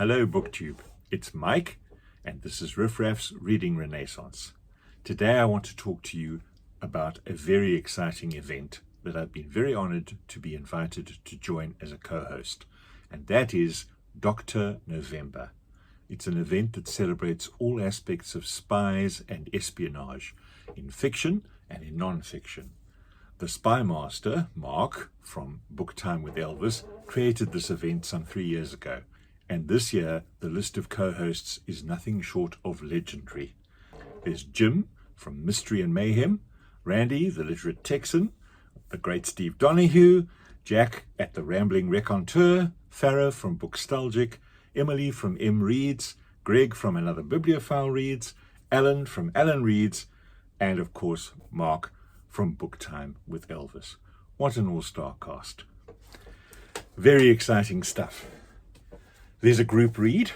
Hello booktube, it's Mike and this is Riff Raff's Reading Renaissance. Today I want to talk to you about a very exciting event that I've been very honored to be invited to join as a co-host, and that is Dr. No-vember. It's an event that celebrates all aspects of spies and espionage in fiction and in non-fiction. The spy master, Mark, from Book Time with Elvis, created this event some 3 years ago. And this year, the list of co-hosts is nothing short of legendary. There's Jim from Mystery and Mayhem, Randy, the literate Texan, the great Steve Donahue, Jack at the Rambling Raconteur, Farah from Bookstalgic, Emily from M Reads, Greg from Another Bibliophile Reads, Alan from Alan Reads, and of course, Mark from Book Time with Elvis. What an all-star cast. Very exciting stuff. There's a group read,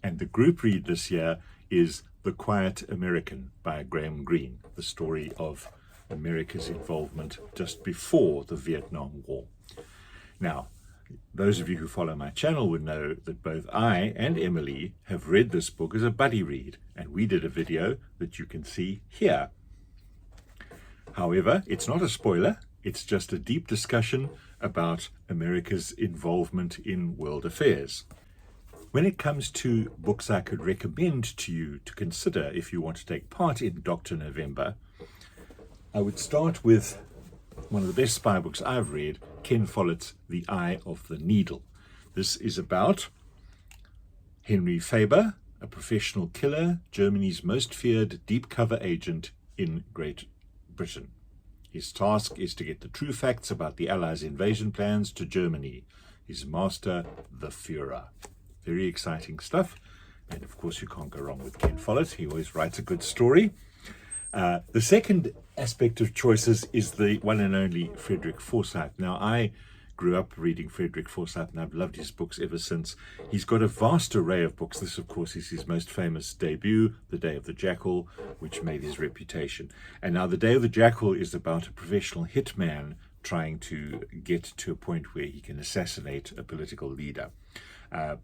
and the group read this year is The Quiet American by Graham Greene, the story of America's involvement just before the Vietnam War. Now, those of you who follow my channel would know that both I and Emily have read this book as a buddy read, and we did a video that you can see here. However, it's not a spoiler, it's just a deep discussion about America's involvement in world affairs. When it comes to books I could recommend to you to consider if you want to take part in Dr. No-vember, I would start with one of the best spy books I've read, Ken Follett's The Eye of the Needle. This is about Henry Faber, a professional killer, Germany's most feared deep cover agent in Great Britain. His task is to get the true facts about the Allies' invasion plans to Germany. His master, the Führer. Very exciting stuff, and of course you can't go wrong with Ken Follett. He always writes a good story. The second aspect of choices is the one and only Frederick Forsyth. Now, I grew up reading Frederick Forsyth and I've loved his books ever since. He's got a vast array of books. This, of course, is his most famous debut, The Day of the Jackal, which made his reputation. And now The Day of the Jackal is about a professional hitman trying to get to a point where he can assassinate a political leader.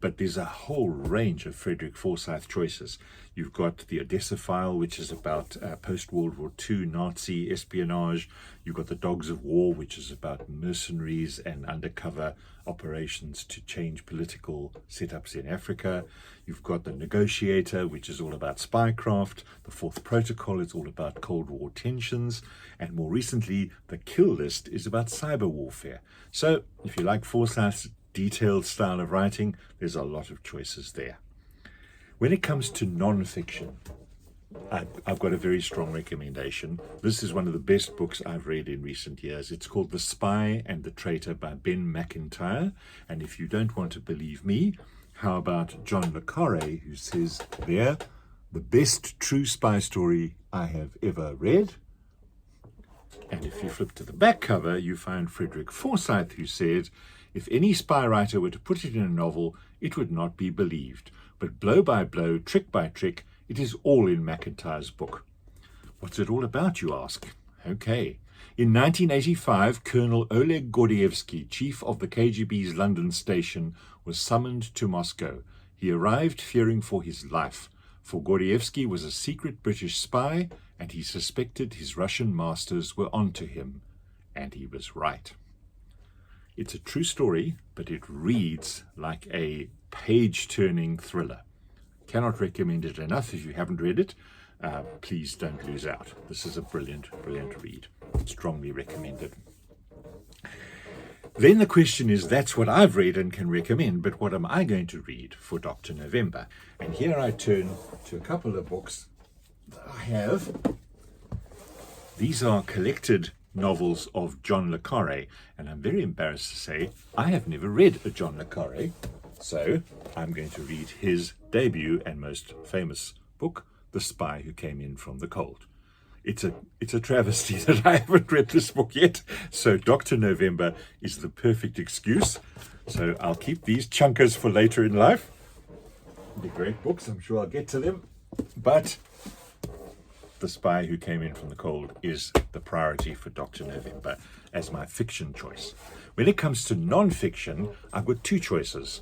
But there's a whole range of Frederick Forsyth choices. You've got The Odessa File, which is about post-World War II Nazi espionage. You've got The Dogs of War, which is about mercenaries and undercover operations to change political setups in Africa. You've got The Negotiator, which is all about spycraft. The Fourth Protocol is all about Cold War tensions. And more recently, The Kill List is about cyber warfare. So if you like Forsyth's detailed style of writing, there's a lot of choices there. When it comes to non-fiction, I've got a very strong recommendation. This is one of the best books I've read in recent years. It's called The Spy and the Traitor by Ben Macintyre. And if you don't want to believe me, how about John le Carré, who says there, the best true spy story I have ever read. And if you flip to the back cover, you find Frederick Forsyth, who said, if any spy writer were to put it in a novel, it would not be believed. But blow by blow, trick by trick, it is all in Macintyre's book. What's it all about, you ask? Okay. In 1985, Colonel Oleg Gordievsky, chief of the KGB's London station, was summoned to Moscow. He arrived fearing for his life, for Gordievsky was a secret British spy, and he suspected his Russian masters were onto him. And he was right. It's a true story, but it reads like a page-turning thriller. Cannot recommend it enough. If you haven't read it, please don't lose out. This is a brilliant, brilliant read. Strongly recommended. Then the question is, that's what I've read and can recommend, but what am I going to read for Dr. No-vember? And here I turn to a couple of books that I have. These are collected novels of John le Carré, and I'm very embarrassed to say I have never read a John le Carré, so I'm going to read his debut and most famous book, The Spy Who Came In From the Cold. It's a travesty that I haven't read this book yet, so Dr. No-vember is the perfect excuse. So I'll keep these chunkers for later in life. They're great books, I'm sure I'll get to them, but The Spy Who Came In From the Cold is the priority for Dr. No-vember as my fiction choice. When it comes to non-fiction, I've got two choices.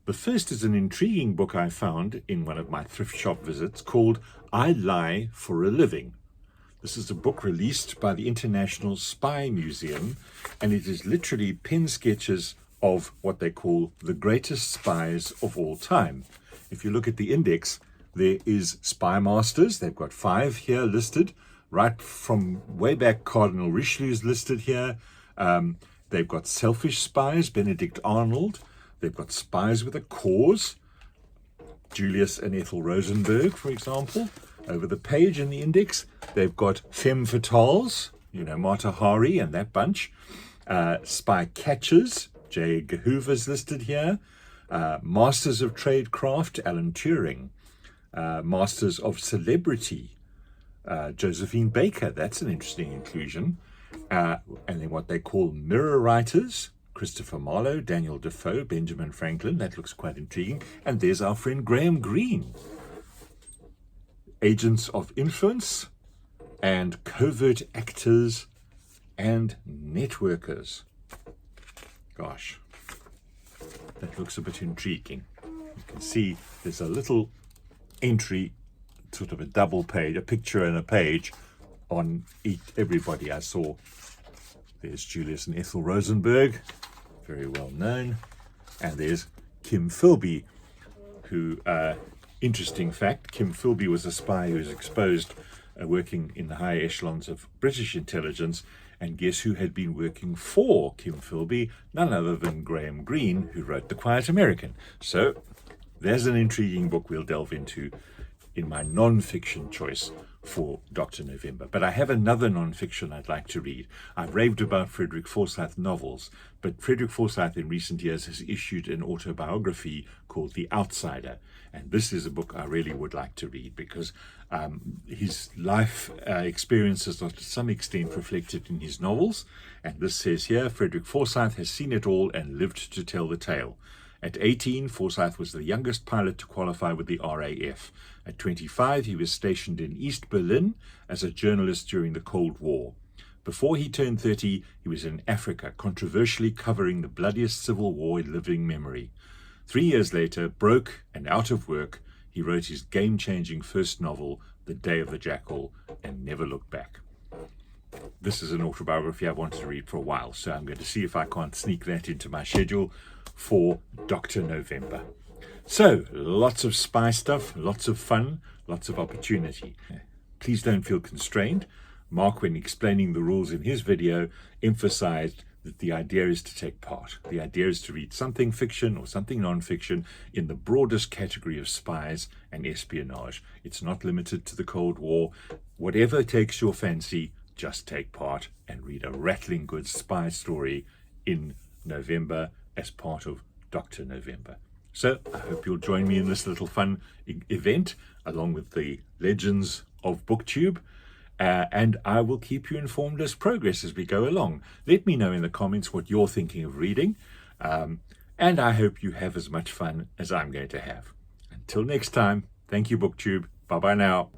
The first is an intriguing book I found in one of my thrift shop visits called I Lie for a Living. This is a book released by the International Spy Museum, and it is literally pen sketches of what they call the greatest spies of all time. If you look at the index, there is Spy Masters. They've got 5 here listed, right from way back. Cardinal Richelieu's listed here. They've got Selfish Spies, Benedict Arnold. They've got Spies with a Cause, Julius and Ethel Rosenberg, for example. Over the page in the index, they've got Femme Fatales, Mata Hari and that bunch. Spy Catchers, J. Gehoover's listed here. Masters of Tradecraft, Alan Turing. Masters of Celebrity, Josephine Baker. That's an interesting inclusion. And then what they call Mirror Writers, Christopher Marlowe, Daniel Defoe, Benjamin Franklin. That looks quite intriguing. And there's our friend Graham Greene. Agents of Influence and Covert Actors and Networkers. Gosh, that looks a bit intriguing. You can see there's a little entry, sort of a double page, a picture and a page on everybody I saw. There's Julius and Ethel Rosenberg, very well known. And there's Kim Philby, who, interesting fact, Kim Philby was a spy who was exposed working in the high echelons of British intelligence. And guess who had been working for Kim Philby? None other than Graham Greene, who wrote The Quiet American. So there's an intriguing book we'll delve into in my non-fiction choice for Dr. November. But I have another non-fiction I'd like to read. I've raved about Frederick Forsyth novels, but Frederick Forsyth in recent years has issued an autobiography called The Outsider. And this is a book I really would like to read because his life experiences are to some extent reflected in his novels. And this says here, Frederick Forsyth has seen it all and lived to tell the tale. At 18, Forsyth was the youngest pilot to qualify with the RAF. At 25, he was stationed in East Berlin as a journalist during the Cold War. Before he turned 30, he was in Africa, controversially covering the bloodiest civil war in living memory. 3 years later, broke and out of work, he wrote his game-changing first novel, The Day of the Jackal, and never looked back. This is an autobiography I've wanted to read for a while, so I'm going to see if I can't sneak that into my schedule for Dr. November. So, lots of spy stuff, lots of fun, lots of opportunity. Please don't feel constrained. Mark, when explaining the rules in his video, emphasized that the idea is to take part. The idea is to read something fiction or something non-fiction in the broadest category of spies and espionage. It's not limited to the Cold War. Whatever takes your fancy, just take part and read a rattling good spy story in November as part of Dr. November. So I hope you'll join me in this little fun event along with the legends of BookTube. And I will keep you informed as progress as we go along. Let me know in the comments what you're thinking of reading. And I hope you have as much fun as I'm going to have. Until next time, thank you, BookTube. Bye-bye now.